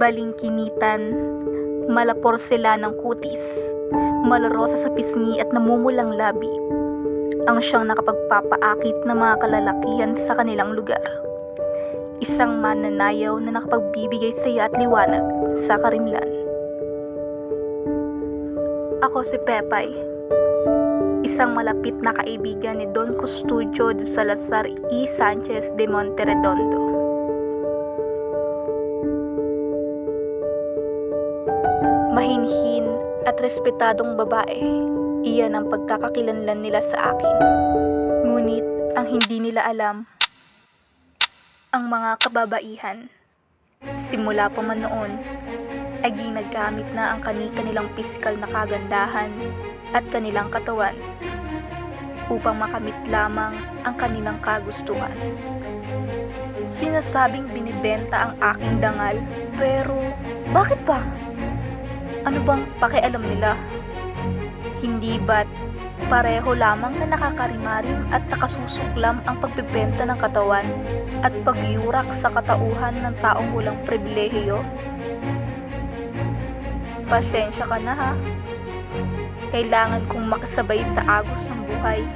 balingkinitan, malaporselanang kutis, malarosa sa pisngi at namumulang labi, ang siyang nakapagpapaakit ng mga kalalakihan sa kanilang lugar. Isang mananayaw na nakapagbibigay saya at liwanag sa karimlan. Ako si Pepay, isang malapit na kaibigan ni Don Custodio de Salazar y Sanchez de Monterredondo. Mahinhin at respetadong babae, iyan ang pagkakakilanlan nila sa akin. Ngunit ang hindi nila alam, ang mga kababaihan, simula pa man noon, ay ginagamit na ang kanilang pisikal na kagandahan at kanilang katawan upang makamit lamang ang kanilang kagustuhan. Sinasabing binibenta ang aking dangal, pero bakit ba? Ano bang pakialam nila? Hindi ba't pareho lamang na nakakarimarim at nakasusuklam ang pagbebenta ng katawan at pagyurak sa katauhan ng taong walang pribilehiyo? Pasensya ka na ha. Kailangan kong makasabay sa agos ng buhay.